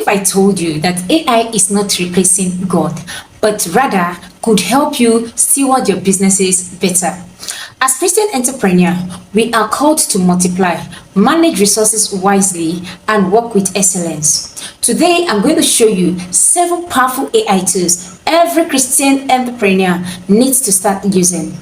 if I told you that AI is not replacing God, but rather could help you steward your businesses better? As Christian entrepreneur, we are called to multiply, manage resources wisely, and work with excellence. Today, I'm going to show you 7 powerful AI tools every Christian entrepreneur needs to start using.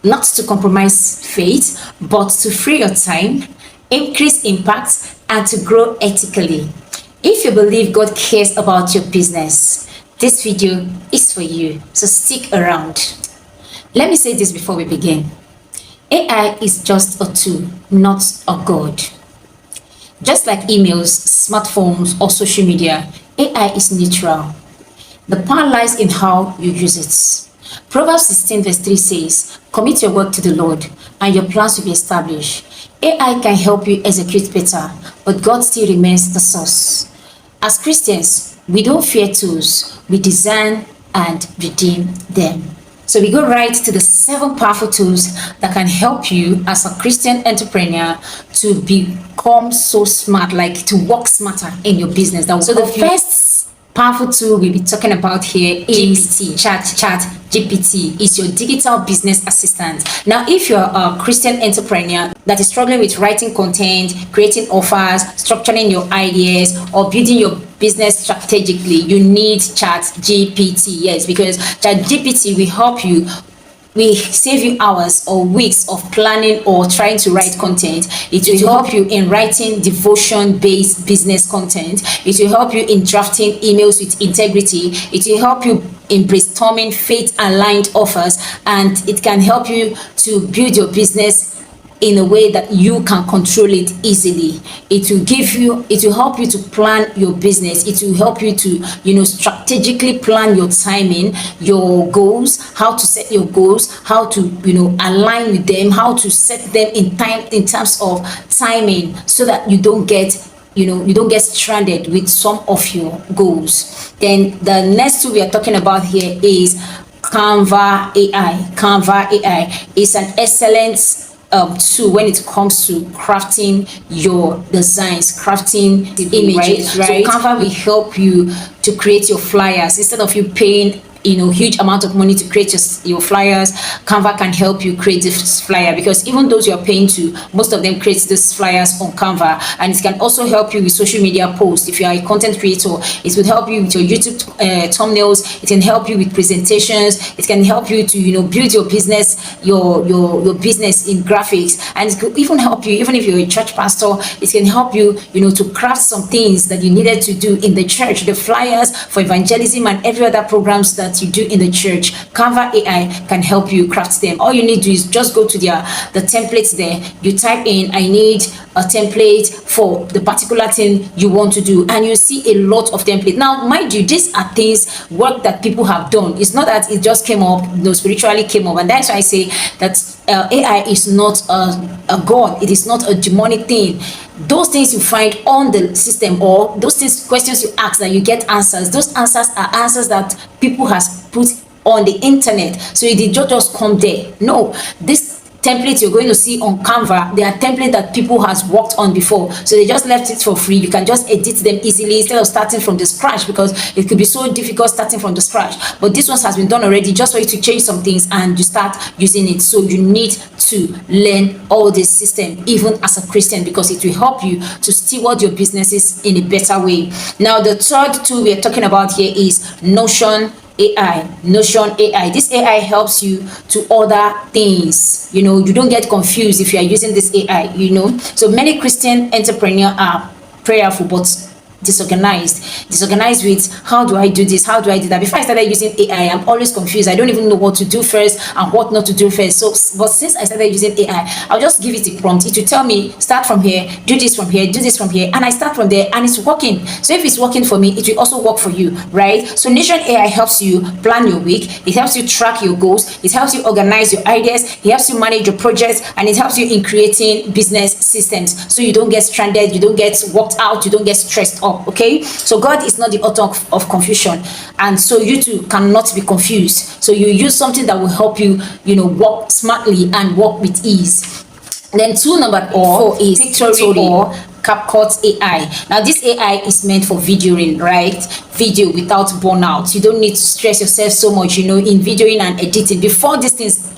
Not to compromise faith, but to free your time, increase impact, and to grow ethically. If you believe God cares about your business, this video is for you, so stick around. Let me say this before we begin. AI is just a tool, not a God. Just like emails, smartphones, or social media, AI is neutral. The power lies in how you use it. Proverbs 16 verse 3 says, "Commit your work to the Lord, and your plans will be established." AI can help you execute better, but God still remains the source. As Christians, we don't fear tools, we design and redeem them. So we go right to the 7 powerful tools that can help you as a Christian entrepreneur to become so smart, like to work smarter in your business. So the first powerful tool we'll be talking about here is GPT. Is your digital business assistant. Now, if you're a Christian entrepreneur that is struggling with writing content, creating offers, structuring your ideas, or building your business strategically, you need GPT. Yes, because GPT will help you. We save you hours or weeks of planning or trying to write content. It will help you in writing devotion-based business content. It will help you in drafting emails with integrity. It will help you in brainstorming faith-aligned offers, and it can help you to build your business in a way that you can control it easily. It will help you to plan your business. It will help you to, strategically plan your timing, your goals, how to set your goals, how to, align with them, how to set them in terms of timing, so that you don't get stranded with some of your goals. Then the next tool we are talking about here is Canva AI. Canva AI is an excellent tool when it comes to crafting your designs, crafting the images, right? So Canva will help you to create your flyers instead of you paying huge amount of money to create your flyers. Canva can help you create this flyer, because even those you're paying to, most of them create these flyers on Canva. And it can also help you with social media posts. If you are a content creator, it will help you with your YouTube thumbnails. It can help you with presentations. It can help you to build your business, your business in graphics. And it could even help you, even if you're a church pastor, it can help you to craft some things that you needed to do in the church, the flyers for evangelism and every other programs that you do in the church. Canva AI can help you craft them. All you need to do is just go to the templates there. You type in, "I need a template for the particular thing you want to do," and you see a lot of templates. Now, mind you, these are work that people have done. It's not that it just came up, spiritually came up. And that's why I say that AI is not a god. It is not a demonic thing. Those things you find on the system, or those questions you ask that you get answers, those answers are answers that people has put on the internet. So it did not just come there. No, this templates you're going to see on Canva, they are templates that people has worked on before, so they just left it for free. You can just edit them easily instead of starting from the scratch, because it could be so difficult starting from the scratch. But this one has been done already, just for you to change some things and you start using it. So you need to learn all this system even as a Christian, because it will help you to steward your businesses in a better way. Now, the third tool we are talking about here is Notion AI. Notion AI. This AI helps you to order things. You don't get confused if you are using this AI. So many Christian entrepreneurs are prayerful but disorganized with, how do I do this, how do I do that? Before I started using AI, I'm always confused. I don't even know what to do first and what not to do first. But since I started using AI, I'll just give it a prompt. It will tell me, start from here, do this from here, do this from here, and I start from there, and it's working. So if it's working for me, it will also work for you, right? So Notion AI helps you plan your week. It helps you track your goals. It helps you organize your ideas. It helps you manage your projects, and it helps you in creating business systems, so you don't get stranded, you don't get worked out, you don't get stressed up. Okay, so God is not the author of confusion, and so you too cannot be confused. So you use something that will help you, work smartly and work with ease. Then tool number 4 is Pictory or CapCut AI. Now this AI is meant for videoing, right? Video without burnout. You don't need to stress yourself so much, in videoing and editing. Before these things,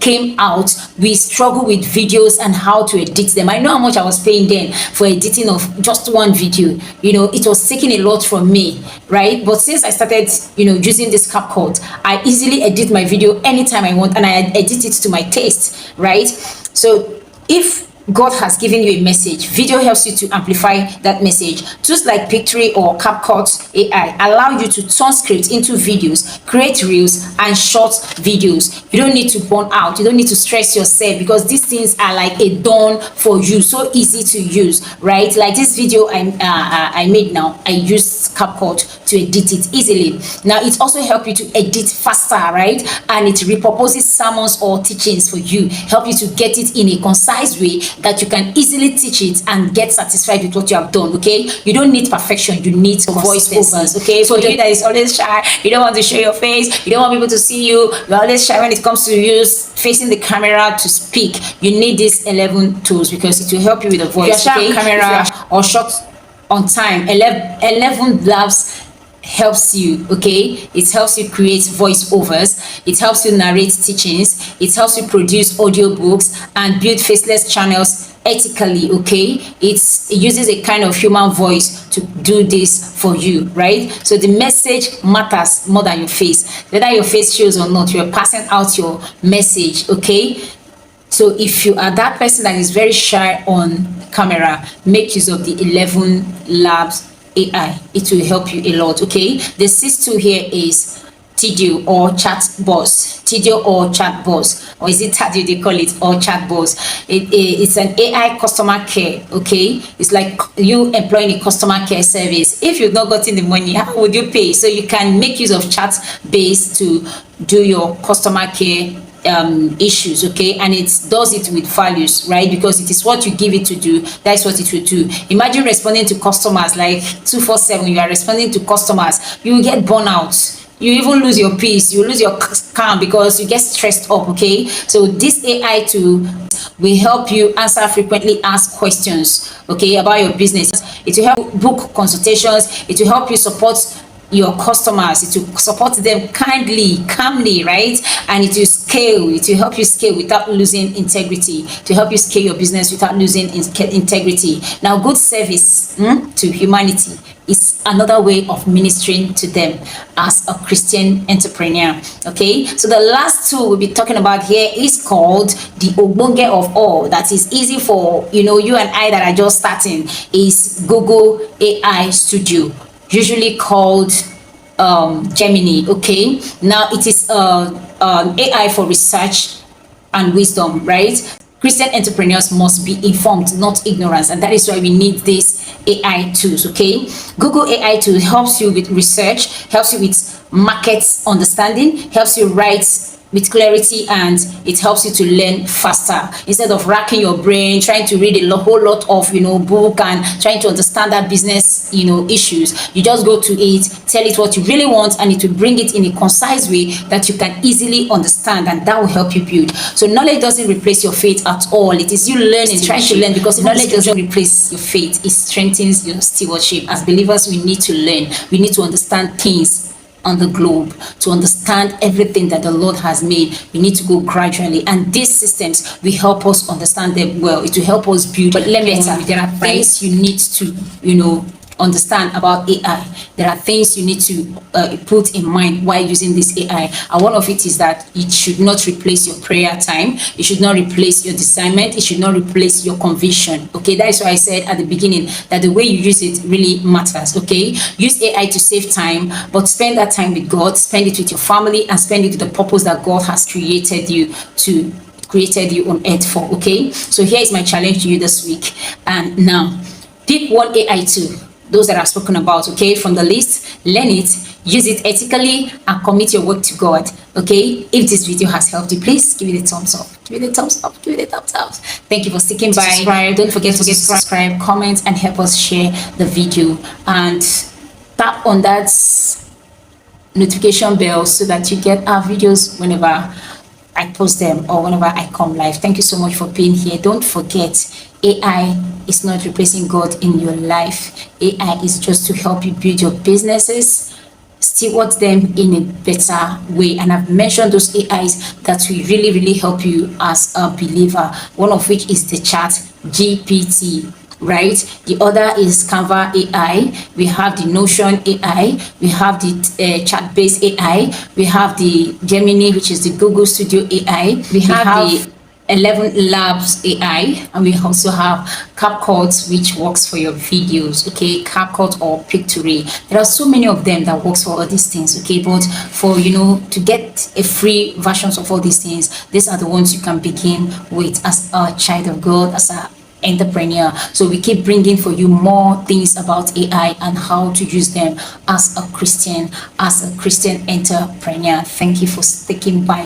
came out, we struggle with videos and how to edit them. I know how much I was paying then for editing of just one video. It was taking a lot from me, right? But since I started, using this CapCut, I easily edit my video anytime I want, and I edit it to my taste, right? So if God has given you a message, video helps you to amplify that message. Tools like Pictory or CapCut AI allow you to turn scripts into videos, create reels and short videos. You don't need to burn out. You don't need to stress yourself, because these things are like a dawn for you. So easy to use, right? Like this video I made now, I used CapCut to edit it easily. Now it also helps you to edit faster, right? And it repurposes sermons or teachings for you, help you to get it in a concise way that you can easily teach it and get satisfied with what you have done. Okay, you don't need perfection, you need voiceovers. Okay, so you that is always shy, you don't want to show your face, you don't want people to see you, you're always shy when it comes to use facing the camera to speak. You need these 11 tools because it will help you with the voice. If you're shy on camera or short on time, 11 labs helps you. Okay, it helps you create voiceovers, it helps you narrate teachings, it helps you produce audiobooks and build faceless channels ethically. Okay, it uses a kind of human voice to do this for you, right? So the message matters more than your face. Whether your face shows or not, you're passing out your message. Okay, so if you are that person that is very shy on camera, make use of the 11 labs AI. It will help you a lot. Okay, the sixth tool here is Tidio or Chat Boss. Tidio or Chat Boss, or is it Tadio they call it, or Chat Boss? It's an AI customer care. Okay, it's like you employing a customer care service. If you've not gotten the money, how would you pay? So you can make use of chat base to do your customer care issues. Okay, and it does it with values, right? Because it is what you give it to do, that's what it will do. Imagine responding to customers like 247. You are responding to customers, you will get burnout, you even lose your peace, you lose your calm because you get stressed up. Okay, so this AI tool will help you answer frequently asked questions, okay, about your business. It will help book consultations, it will help you support your customers, it will support them kindly, calmly, right? And it will scale, it will help you scale without losing integrity, to help you scale your business without losing integrity. Now good service to humanity is another way of ministering to them as a Christian entrepreneur. Okay, so the last tool we'll be talking about here is called the Ogbonge of all, that is easy for you and I that are just starting, is Google AI Studio, usually called Gemini. Okay, now it is AI for research and wisdom, right? Christian entrepreneurs must be informed, not ignorance, and that is why we need these AI tools. Okay, Google AI tool helps you with research, helps you with market understanding, helps you write with clarity, and it helps you to learn faster instead of racking your brain trying to read a whole lot of book and trying to understand that business issues. You just go to it, tell it what you really want, and it will bring it in a concise way that you can easily understand, and that will help you build. So knowledge doesn't replace your faith at all. It is you learning, trying to learn, because knowledge doesn't replace your faith, it strengthens your stewardship. As believers, we need to learn, we need to understand things on the globe. To understand everything that the Lord has made, we need to go gradually, and these systems will help us understand them well. It will help us build. But let me tell you, there are things you need to understand about AI. There are things you need to put in mind while using this AI, and one of it is that it should not replace your prayer time, it should not replace your discernment, it should not replace your conviction. Okay, that is why I said at the beginning that the way you use it really matters. Okay, use AI to save time, but spend that time with God, spend it with your family, and spend it with the purpose that God has created you on earth for. Okay, so here is my challenge to you this week. And now pick one AI tool, those that I've spoken about, okay, from the list, learn it, use it ethically, and commit your work to God. Okay, if this video has helped you, please give it a thumbs up, give it a thumbs up, give it a thumbs up. Thank you for sticking by. Subscribe. Don't forget to subscribe, comment, and help us share the video, and tap on that notification bell so that you get our videos whenever I post them or whenever I come live. Thank you so much for being here. Don't forget, AI is not replacing God in your life. AI is just to help you build your businesses, steward them in a better way. And I've mentioned those AIs that will really help you as a believer, one of which is the chat GPT, right? The other is Canva AI, we have the Notion AI, we have the chat based AI, we have the Gemini, which is the Google Studio AI, we have the 11 Labs AI, and we also have CapCut, which works for your videos, okay? CapCut or Pictory. There are so many of them that works for all these things, okay? But for, to get a free versions of all these things, these are the ones you can begin with as a child of God, as a entrepreneur. So we keep bringing for you more things about AI and how to use them as a Christian entrepreneur. Thank you for sticking by.